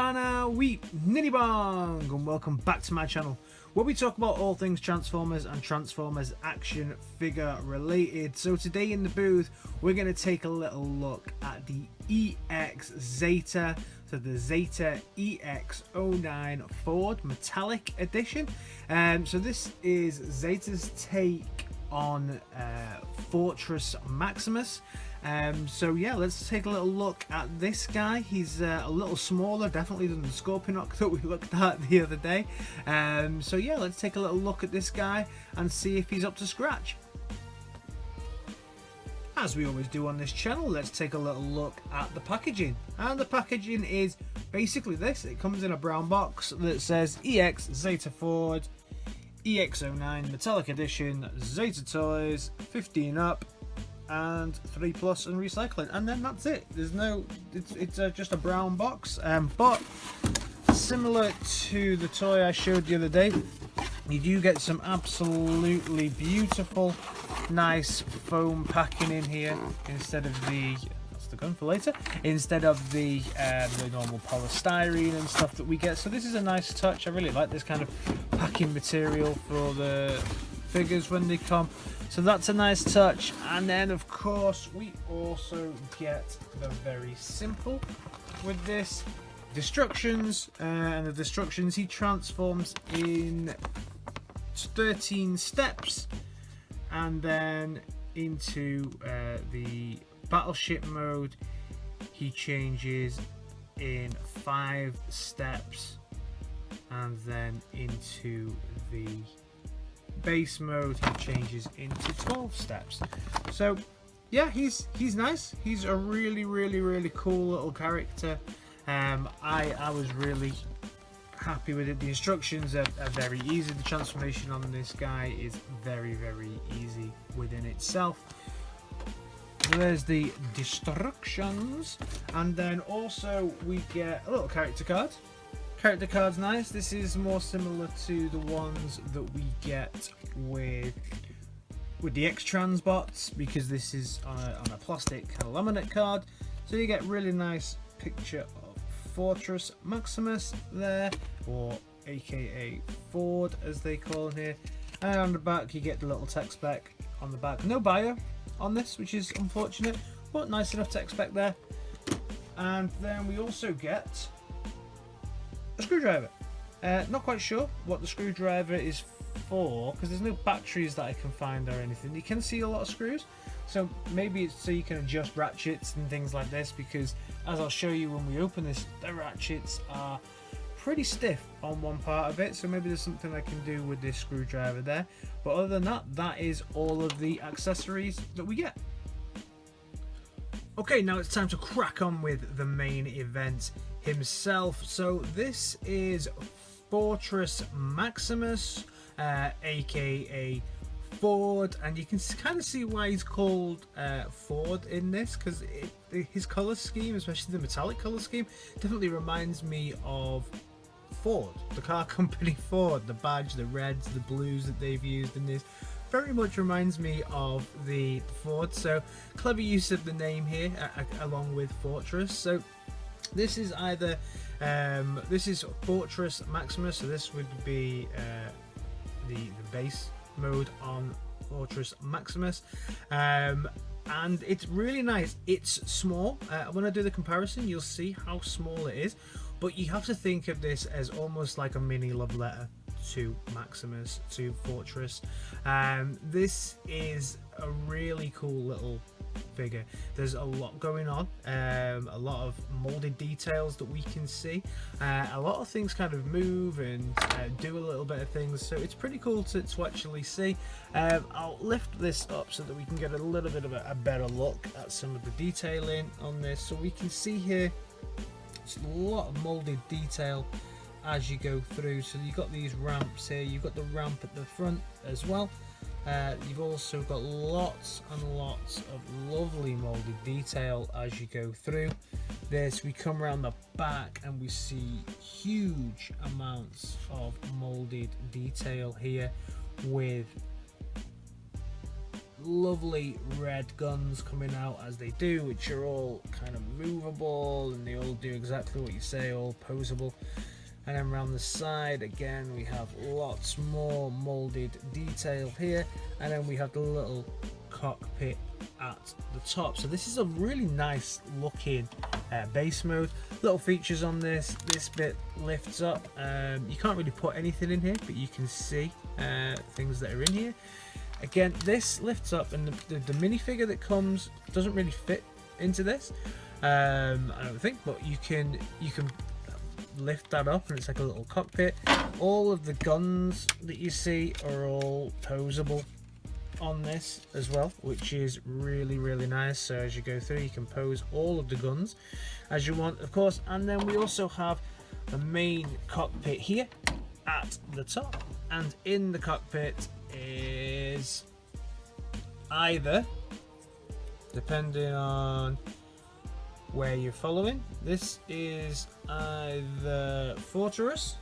Bana Weep Nidibong, and welcome back to my channel where we talk about all things Transformers and Transformers action figure related. So today in the booth we're going to take a little look at the EX Zeta, so the Zeta EX09 Ford Metallic Edition. So this is Zeta's take on Fortress Maximus. So yeah, let's take a little look at this guy. He's a little smaller, definitely than the Scorponok that we looked at the other day. So yeah, let's take a little look at this guy and see if he's up to scratch. As we always do on this channel, let's take a little look at the packaging. And the packaging is basically this. It comes in a brown box that says EX Zeta Ford EX09 Metallic Edition, Zeta Toys, 15 up and 3+ and recycling, and then that's it. There's no, it's just a brown box, but similar to the toy I showed the other day, you do get some absolutely beautiful nice foam packing in here instead of the, that's the gun for later, instead of the normal polystyrene and stuff that we get. So this is a nice touch. I really like this kind of packing material for the figures when they come. So that's a nice touch. And then of course we also get the very simple with this destructions, and the destructions, he transforms in 13 steps, and then into the battleship mode he changes in 5 steps, and then into the base mode he changes into 12 steps. So yeah, he's nice. He's a really cool little character. I was really happy with it. The instructions are very easy. The transformation on this guy is very easy within itself. So there's the destructions, and then also we get a little character card. Character card's nice. This is more similar to the ones that we get with the X-Trans bots, because this is on a plastic kind of laminate card. So you get really nice picture of Fortress Maximus there, or aka Ford as they call him here. And on the back you get the little tech spec on the back. No bio on this, which is unfortunate, but nice enough tech spec there. And then we also get a screwdriver. Not quite sure what the screwdriver is for, because there's no batteries that I can find or anything. You can see a lot of screws, so maybe it's so you can adjust ratchets and things like this, because as I'll show you when we open this, the ratchets are pretty stiff on one part of it, so maybe there's something I can do with this screwdriver there. But other than that, that is all of the accessories that we get. Okay, now it's time to crack on with the main event himself. So this is Fortress Maximus, aka Ford, and you can kind of see why he's called Ford in this, because his color scheme, especially the metallic color scheme, definitely reminds me of Ford, the car company Ford. The badge, the reds, the blues that they've used in this very much reminds me of the Ford. So clever use of the name here, along with Fortress. So this is either this is Fortress Maximus, so this would be the base mode on Fortress Maximus, and it's really nice. It's small. When I do the comparison, you'll see how small it is, but you have to think of this as almost like a mini love letter to Maximus, to Fortress. This is a really cool little figure. There's a lot going on, a lot of molded details that we can see, a lot of things kind of move and do a little bit of things, so it's pretty cool to actually see. I'll lift this up so that we can get a little bit of a better look at some of the detailing on this. So we can see here it's a lot of molded detail as you go through. So you've got these ramps here, you've got the ramp at the front as well. You've also got lots and lots of lovely molded detail as you go through this. We come around the back and we see huge amounts of molded detail here, with lovely red guns coming out as they do, which are all kind of movable and they all do exactly what you say, all posable. And then around the side again we have lots more molded detail here, and then we have the little cockpit at the top. So this is a really nice looking base mode. Little features on this bit lifts up. You can't really put anything in here, but you can see things that are in here. Again, this lifts up, and the minifigure that comes doesn't really fit into this, I don't think, but you can lift that up and it's like a little cockpit. All of the guns that you see are all posable on this as well, which is really nice. So as you go through, you can pose all of the guns as you want, of course. And then we also have the main cockpit here at the top, and in the cockpit is either, depending on where you're following, this is either Fortress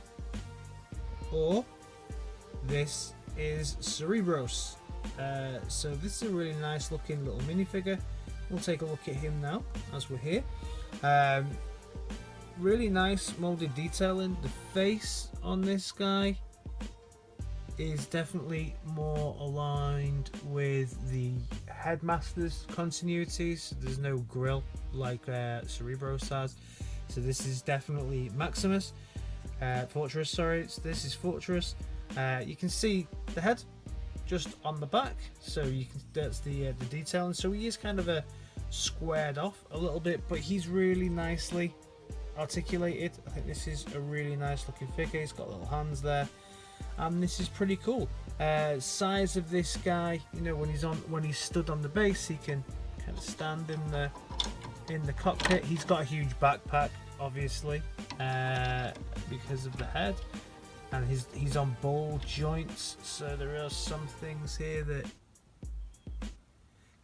or this is Cerebros. So this is a really nice looking little minifigure. We'll take a look at him now as we're here. Really nice molded detailing. The face on this guy is definitely more aligned with the Headmaster's continuities. There's no grill like Cerebros has. So this is definitely Maximus. Fortress, sorry. This is Fortress. You can see the head just on the back, so you can, that's the detailing. So he is kind of a squared off a little bit, but he's really nicely articulated. I think this is a really nice looking figure. He's got little hands there, and this is pretty cool. Size of this guy, you know, when he's stood on the base, he can kind of stand in the cockpit. He's got a huge backpack, obviously, because of the head, and he's on ball joints. So there are some things here that,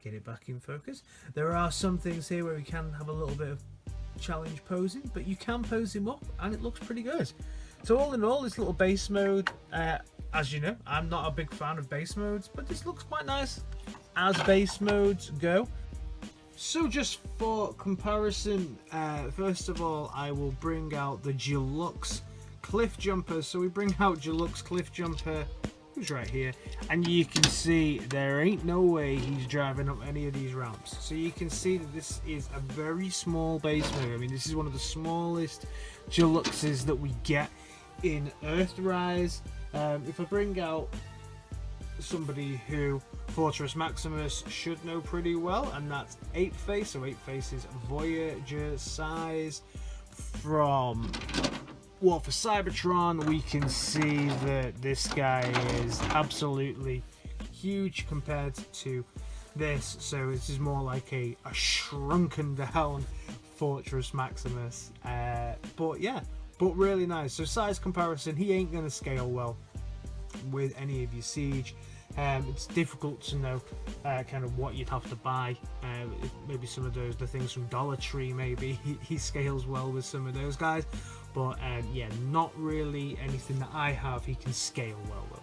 get it back in focus. There are some things here where we can have a little bit of challenge posing, but you can pose him up and it looks pretty good. So all in all, this little base mode, as you know, I'm not a big fan of base modes, but this looks quite nice as base modes go. So just for comparison, first of all, I will bring out the Deluxe Cliff Jumper. So we bring out Deluxe Cliff Jumper, who's right here, and you can see there ain't no way he's driving up any of these ramps. So you can see that this is a very small base mode. I mean, this is one of the smallest Deluxes that we get in Earthrise. If I bring out somebody who Fortress Maximus should know pretty well, and that's 8-Face. So 8-Face is Voyager size. From War for Cybertron, we can see that this guy is absolutely huge compared to this. So this is more like a shrunken down Fortress Maximus. But yeah, but really nice. So size comparison, he ain't going to scale well with any of your Siege. It's difficult to know kind of what you'd have to buy. Maybe some of the things from Dollar Tree, maybe he scales well with some of those guys, but yeah, not really anything that I have he can scale well with.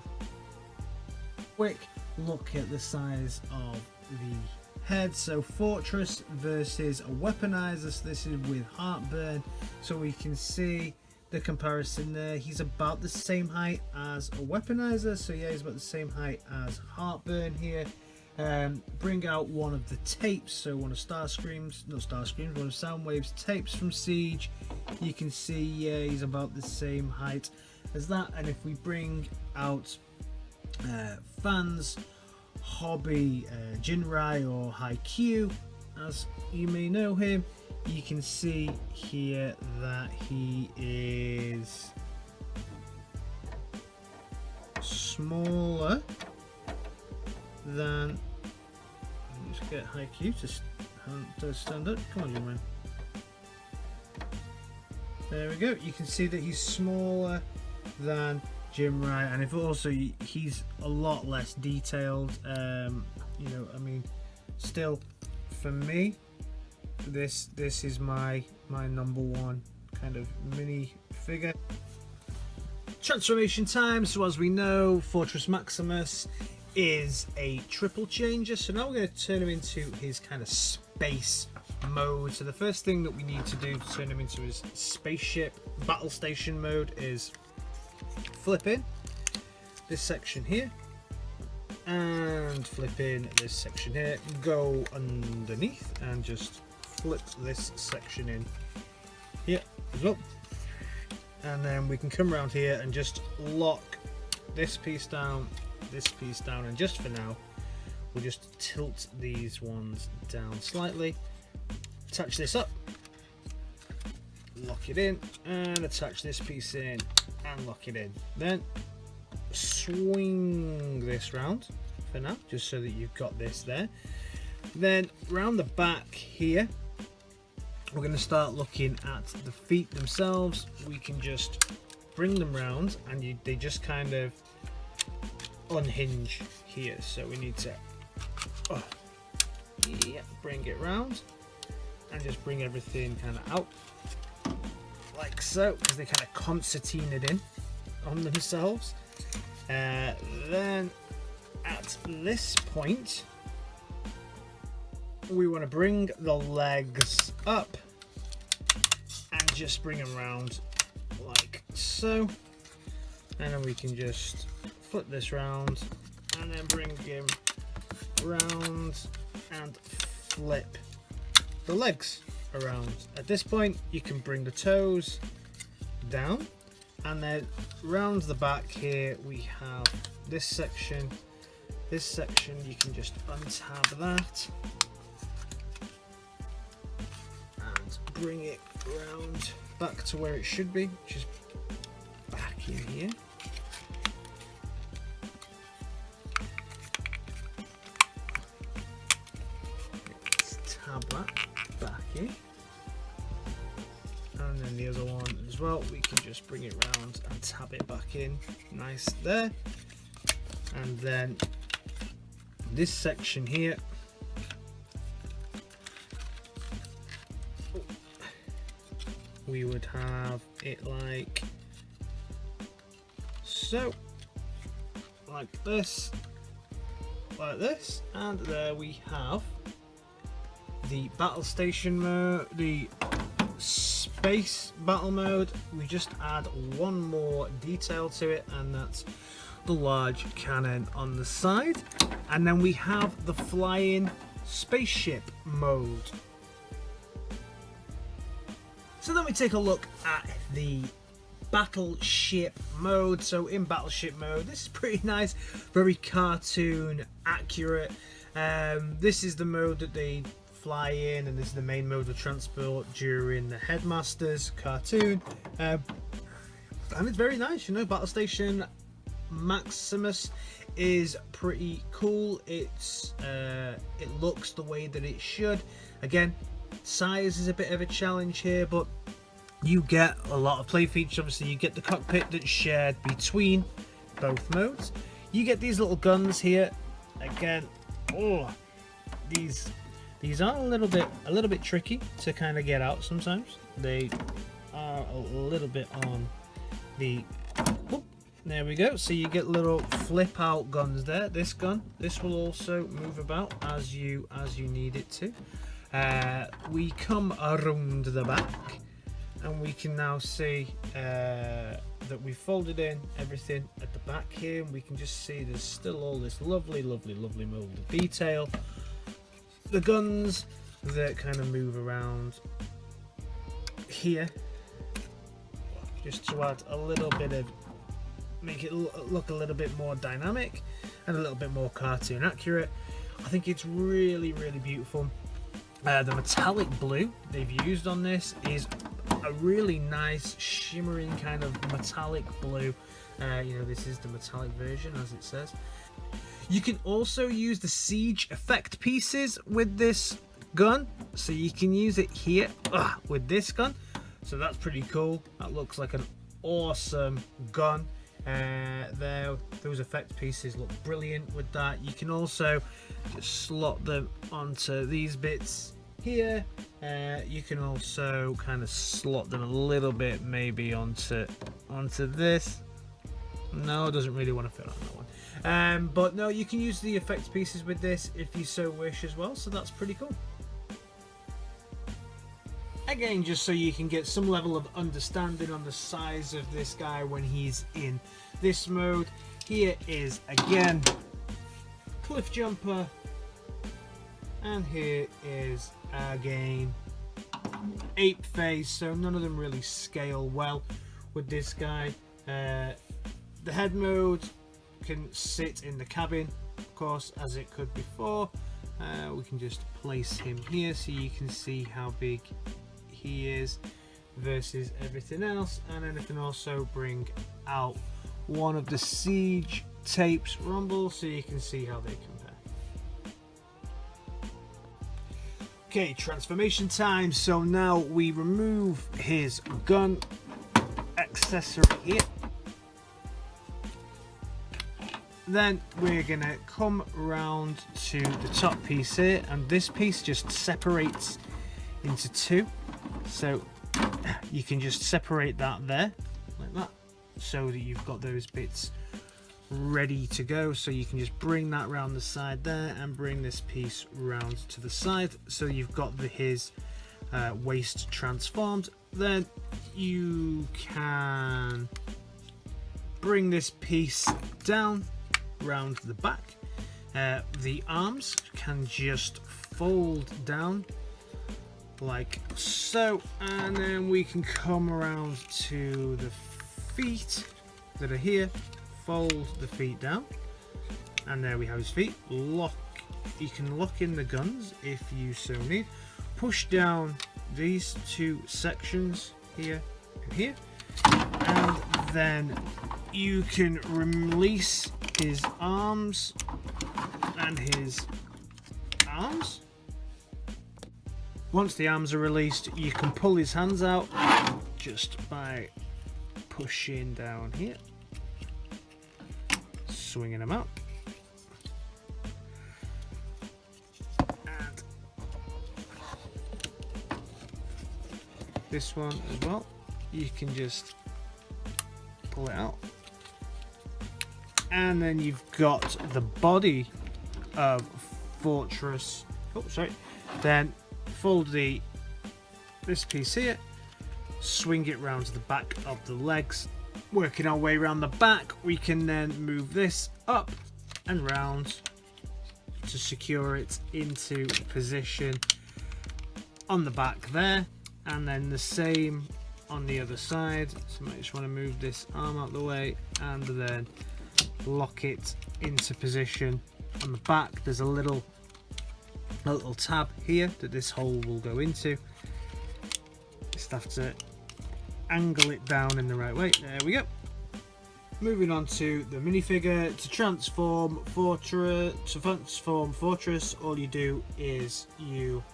Quick look at the size of the head. So Fortress versus a Weaponizer, so this is with Heartburn, so we can see the comparison there. He's about the same height as a Weaponizer, so yeah, he's about the same height as Heartburn here. Bring out one of the tapes, so one of Starscream's, not Starscream's, one of Soundwave's tapes from Siege. You can see, yeah, he's about the same height as that. And if we bring out Fans Hobby Jinrai, or Haikyuu as you may know him, you can see here that he is smaller than, let's get Haikyuu to stand up. Come on, young man. There we go. You can see that he's smaller than Jinrai, and if also he's a lot less detailed. You know, I mean, still for me, this is my number one kind of mini figure. Transformation time. So as we know, Fortress Maximus is a triple changer. So now we're going to turn him into his kind of space mode. So the first thing that we need to do to turn him into his spaceship battle station mode is flip in this section here and flip in this section here, go underneath and just flip this section in here as well, and then we can come around here and just lock this piece down, and just for now we'll just tilt these ones down slightly, attach this up, lock it in, and attach this piece in and lock it in. Then swing this round for now, just so that you've got this there. Then round the back here, we're going to start looking at the feet themselves. We can just bring them round, and they just kind of unhinge here. So we need to bring it round and just bring everything kind of out like so, because they kind of concertinaed in on themselves. Then at this point we want to bring the legs up and just bring them around like so, and then we can just flip this round and then bring him round and flip the legs around. At this point you can bring the toes down, and then round the back here we have this section. This section you can just untab that and bring it round back to where it should be, which is back in here. Let's tab that back in. And then the other one as well, we can just bring it round and tab it back in, nice there. And then this section here, we would have it like so, like this, and there we have the battle station mode, the space battle mode. We just add one more detail to it, and that's the large cannon on the side, and then we have the flying spaceship mode. So then we take a look at the battleship mode. So in battleship mode, this is pretty nice, very cartoon accurate. This is the mode that they fly in, and this is the main mode of transport during the Headmaster's cartoon, and it's very nice, you know. Battle Station Maximus is pretty cool. It looks the way that it should. Again, size is a bit of a challenge here, but you get a lot of play features. Obviously you get the cockpit that's shared between both modes. You get these little guns here. Again, these are a little bit tricky to kind of get out sometimes. They are a little bit on the there we go. So you get little flip out guns there. This will also move about as you need it to. We come around the back, and we can now see that we've folded in everything at the back here, and we can just see there's still all this lovely molded detail. The guns that kind of move around here, just to add a little bit of, make it look a little bit more dynamic and a little bit more cartoon accurate. I think it's really beautiful. The metallic blue they've used on this is a really nice shimmering kind of metallic blue. You know, this is the metallic version, as it says. You can also use the siege effect pieces with this gun, so you can use it here with this gun, so that's pretty cool. That looks like an awesome gun. Those effect pieces look brilliant with that. You can also just slot them onto these bits here. You can also kind of slot them a little bit maybe onto this No, it doesn't really want to fit on that one. But no, you can use the effects pieces with this if you so wish as well, so that's pretty cool. Again, just so you can get some level of understanding on the size of this guy when he's in this mode, here is again Cliff Jumper, and here is again Ape Face, so none of them really scale well with this guy. The head mode can sit in the cabin, of course, as it could before. We can just place him here so you can see how big he is versus everything else, and then I can also bring out one of the Siege tapes rumble so you can see how they compare. Okay, transformation time. So now we remove his gun accessory here. Then we're gonna come around to the top piece here, and this piece just separates into two, so you can just separate that there like that, so that you've got those bits ready to go. So you can just bring that round the side there and bring this piece round to the side, so you've got his waist transformed. Then you can bring this piece down round the back. The arms can just fold down like so, and then we can come around to the feet that are here, fold the feet down, and there we have his feet. Lock, you can lock in the guns if you so need. Push down these two sections here and here, and then you can release his arms and his arms. Once the arms are released, you can pull his hands out just by pushing down here, swinging them out, and this one as well, you can just pull it out, and then you've got the body of Fortress. Oh, sorry. Then fold this piece here, swing it round to the back of the legs. Working our way around the back, we can then move this up and round to secure it into position on the back there, and then the same on the other side. So I just want to move this arm out the way and then lock it into position on the back. There's a little tab here that this hole will go into. Just have to angle it down in the right way. There we go. Moving on to the minifigure. To transform Fortress, all you do is you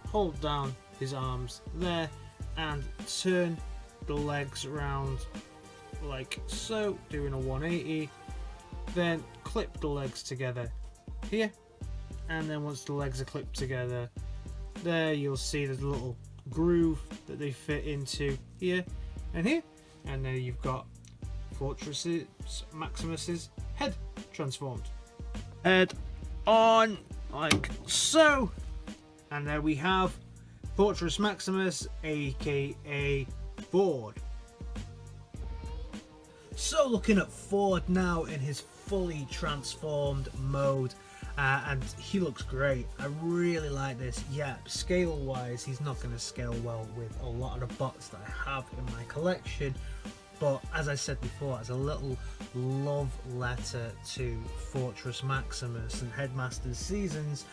hold down his arms there and turn the legs around like so, doing a 180. Then clip the legs together here, and then once the legs are clipped together there, you'll see there's a little groove that they fit into here and here, and then you've got Maximus's head transformed. Head on like so, and there we have Fortress Maximus, aka Ford. So looking at Ford now in his fully transformed mode, and he looks great. I really like this. Yeah, scale wise he's not going to scale well with a lot of the bots that I have in my collection, but as I said before, as a little love letter to Fortress Maximus and Headmaster's Seasons,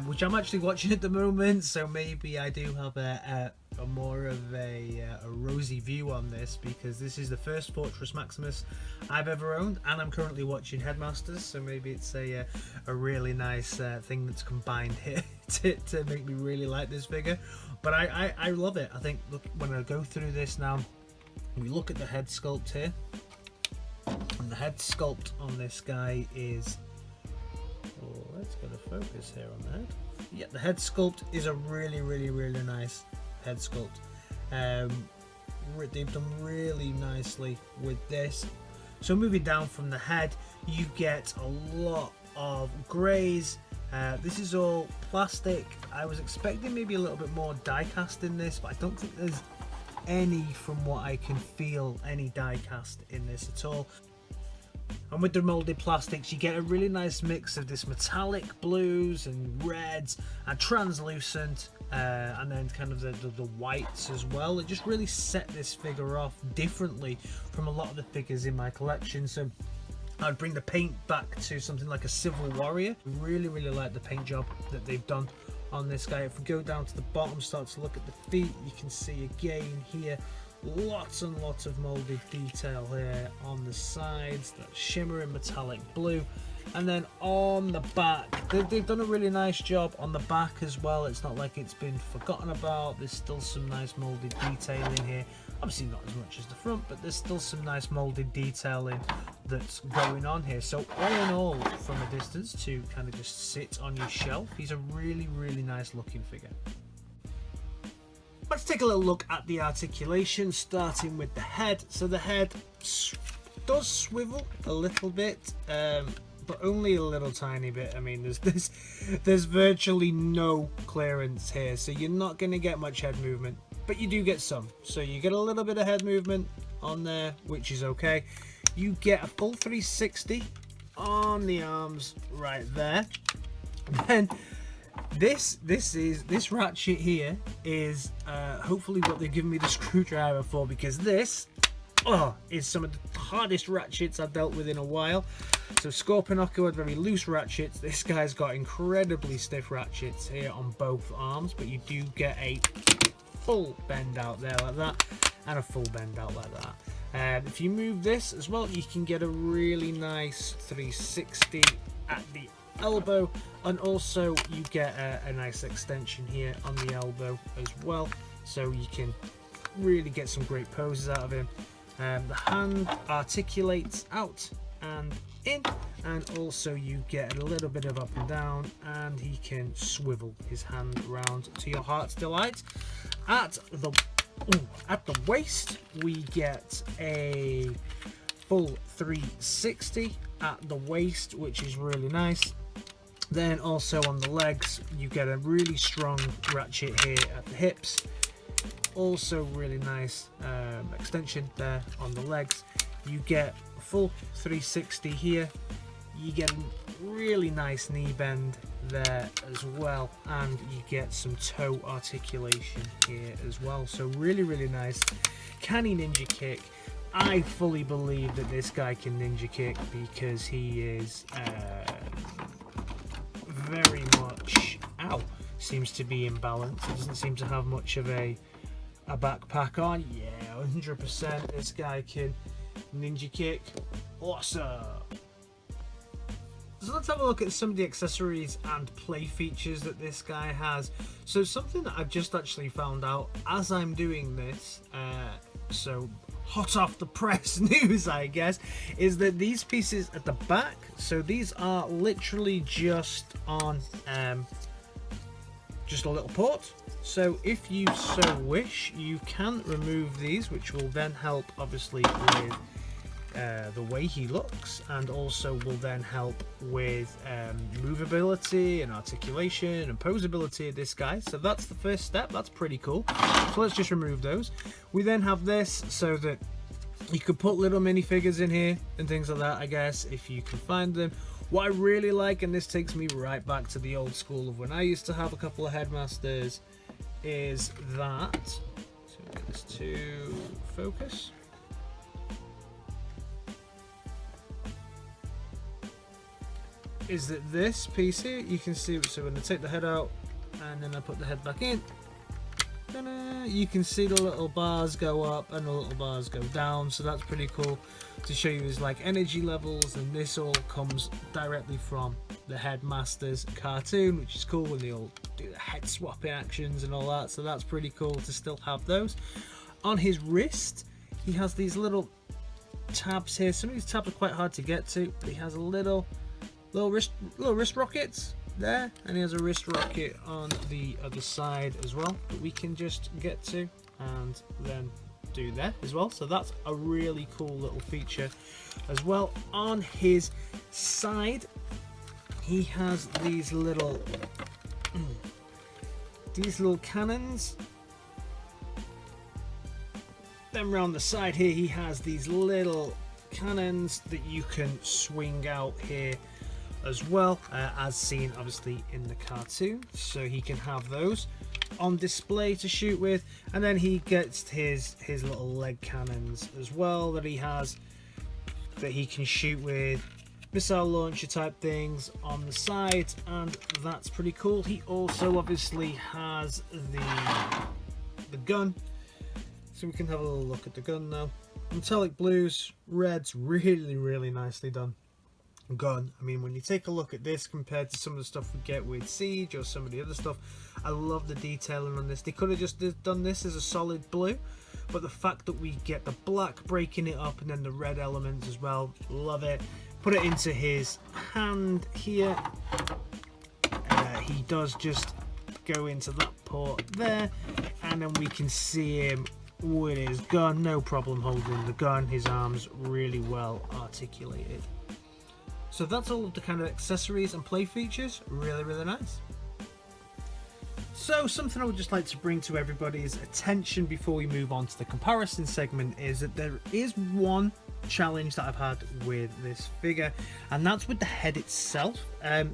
which I'm actually watching at the moment, so maybe I do have a more of a rosy view on this, because this is the first Fortress Maximus I've ever owned, and I'm currently watching Headmasters, so maybe it's a really nice thing that's combined here to make me really like this figure. But I love it. I think, look, when I go through this now, we look at the head sculpt here, and the head sculpt on this guy is, oh, let's get a focus here on the head. Yeah, the head sculpt is a really nice head sculpt. They've done really nicely with this. So moving down from the head, you get a lot of greys. This is all plastic. I was expecting maybe a little bit more die cast in this, but I don't think there's any, from what I can feel, any die cast in this at all. And with the molded plastics, you get a really nice mix of this metallic blues and reds and translucent, and then kind of the whites as well. It just really set this figure off differently from a lot of the figures in my collection. So I'd bring the paint back to something like a Civil Warrior. Really like the paint job that they've done on this guy. If we go down to the bottom, start to look at the feet, you can see again here lots and lots of molded detail here on the sides, that shimmering metallic blue. And then on the back, they've done a really nice job on the back as well. It's not like it's been forgotten about. There's still some nice molded detail in here. Obviously not as much as the front, but there's still some nice molded detailing that's going on here. So all in all, from a distance to kind of just sit on your shelf, he's a really nice looking figure. Let's take a little look at the articulation, starting with the head. So the head does swivel a little bit, but only a little tiny bit. I mean, there's virtually no clearance here, so you're not going to get much head movement, but you do get some. So you get a little bit of head movement on there, which is okay. You get a full 360 on the arms right there. Then this ratchet here is hopefully what they've given me the screwdriver for, because this is some of the hardest ratchets I've dealt with in a while. So Scorponocco had very loose ratchets. This guy's got incredibly stiff ratchets here on both arms, but you do get a full bend out there like that, and a full bend out like that. If you move this as well, you can get a really nice 360 at the elbow, and also you get a nice extension here on the elbow as well, so you can really get some great poses out of him. The hand articulates out and in, and also you get a little bit of up and down, and he can swivel his hand around to your heart's delight. At the waist, we get a full 360 at the waist, which is really nice. Then also on the legs, you get a really strong ratchet here at the hips. Also really nice extension there on the legs. You get a full 360 here. You get a really nice knee bend there as well, and you get some toe articulation here as well. So really nice. Can he ninja kick? I fully believe that this guy can ninja kick, because he is very much seems to be in balance. He doesn't seem to have much of a backpack on. Yeah, 100% this guy can ninja kick. Awesome. So let's have a look at some of the accessories and play features that this guy has. So something that I've just actually found out as I'm doing this, so hot off the press news I guess, is that these pieces at the back, so these are literally just on just a little port. So if you so wish, you can remove these, which will then help obviously with the way he looks, and also will then help with movability and articulation and posability of this guy. So that's the first step. That's pretty cool. So let's just remove those. We then have this, so that you could put little minifigures in here and things like that, I guess, if you can find them. What I really like, and this takes me right back to the old school of when I used to have a couple of headmasters, is that, so get this to focus. Is that this piece here, you can see, so when I take the head out and then I put the head back in, you can see the little bars go up and the little bars go down. So that's pretty cool to show you his like energy levels, and this all comes directly from the Headmaster's cartoon, which is cool when they all do the head swapping actions and all that. So that's pretty cool to still have those. On his wrist, he has these little tabs here. Some of these tabs are quite hard to get to, but he has a little wrist rockets there, and he has a wrist rocket on the other side as well that we can just get to, and then do there as well. So that's a really cool little feature as well. On his side, he has these little cannons. Then around the side here, he has these little cannons that you can swing out here as well, as seen obviously in the cartoon. So he can have those on display to shoot with, and then he gets his little leg cannons as well that he has, that he can shoot with, missile launcher type things on the side, and that's pretty cool. He also obviously has the gun, so we can have a little look at the gun now. Metallic blues, reds, really nicely done gun. I mean, when you take a look at this compared to some of the stuff we get with Siege or some of the other stuff, I love the detailing on this. They could have just done this as a solid blue, but the fact that we get the black breaking it up and then the red elements as well, love it. Put it into his hand here. He does just go into that port there, and then we can see him with his gun, no problem holding the gun. His arms really well articulated. So that's all of the kind of accessories and play features. Really nice. So something I would just like to bring to everybody's attention before we move on to the comparison segment is that there is one challenge that I've had with this figure, and that's with the head itself.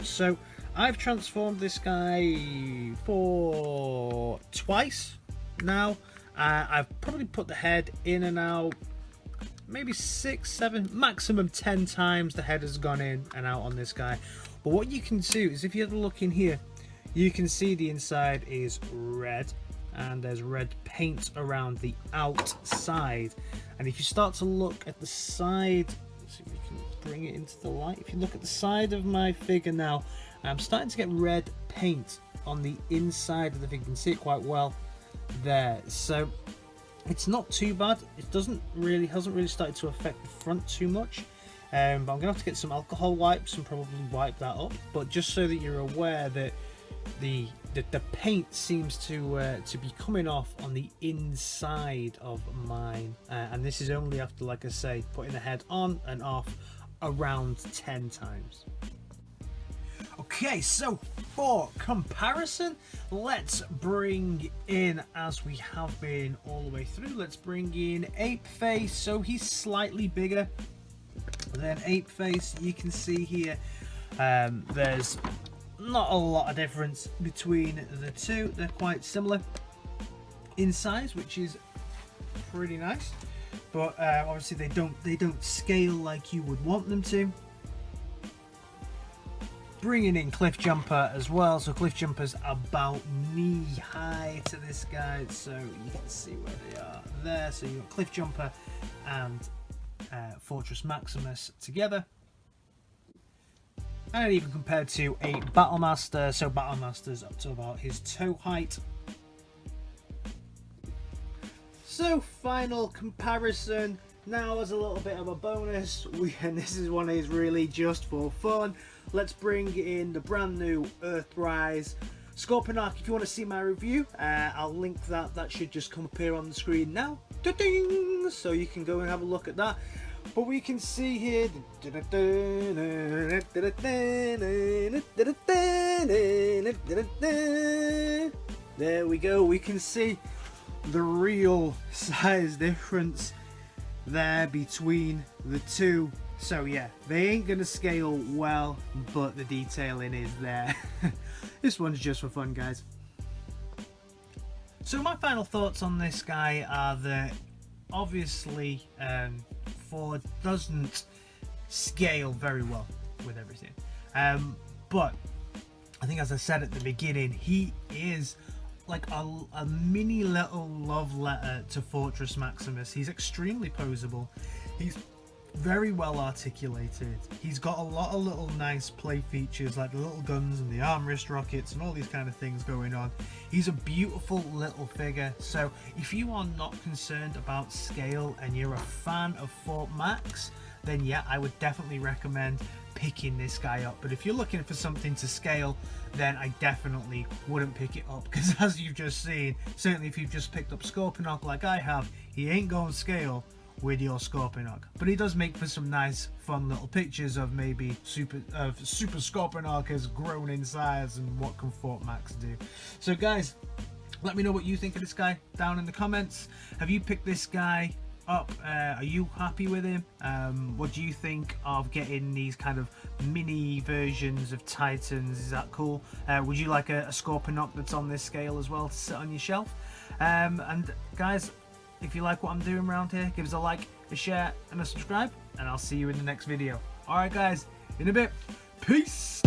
So I've transformed this guy for twice now. I've probably put the head in and out maybe 6, 7, maximum 10 times. The head has gone in and out on this guy. But what you can do is, if you have a look in here, you can see the inside is red, and there's red paint around the outside. And if you start to look at the side, let's see if we can bring it into the light. If you look at the side of my figure now, I'm starting to get red paint on the inside of the figure. You can see it quite well there. So it's not too bad. It hasn't really started to affect the front too much. But I'm gonna have to get some alcohol wipes and probably wipe that up. But just so that you're aware that the paint seems to be coming off on the inside of mine, and this is only after, like I say, putting the head on and off around 10 times. Okay, so for comparison, let's bring in, as we have been all the way through, let's bring in Ape Face. So he's slightly bigger than Ape Face. You can see here there's not a lot of difference between the two. They're quite similar in size, which is pretty nice, but obviously they don't scale like you would want them to. Bringing in Cliff Jumper as well, so Cliff Jumper's about knee high to this guy, so you can see where they are there. So you've got Cliff Jumper and Fortress Maximus together, and even compared to a Battlemaster, so Battlemaster's up to about his toe height. So final comparison. Now, as a little bit of a bonus, and this is one is really just for fun, let's bring in the brand new Earthrise Scorpion Arc. If you want to see my review, I'll link that. That should just come up here on the screen now. Da-ding! So you can go and have a look at that. But we can see here, there we go. We can see the real size difference there between the two. So yeah, they ain't gonna scale well, but the detailing is there. This one's just for fun, guys. So my final thoughts on this guy are that obviously Ford doesn't scale very well with everything, but I think, as I said at the beginning, he is like a mini little love letter to Fortress Maximus. He's extremely poseable. He's very well articulated. He's got a lot of little nice play features like the little guns and the arm wrist rockets and all these kind of things going on. He's a beautiful little figure. So if you are not concerned about scale and you're a fan of Fort Max, then yeah, I would definitely recommend picking this guy up. But if you're looking for something to scale, then I definitely wouldn't pick it up, because as you've just seen, certainly if you've just picked up Sculpt like I have, he ain't going to scale with your Sculpt, but he does make for some nice fun little pictures of maybe super Sculpt has grown in size and what can Fort Max do. So guys, let me know what you think of this guy down in the comments. Have you picked this guy up? Are you happy with him? What do you think of getting these kind of mini versions of Titans? Is that cool? Would you like a Sculpt that's on this scale as well to sit on your shelf? And guys, if you like what I'm doing around here, give us a like, a share and a subscribe, and I'll see you in the next video. Alright guys, in a bit. Peace!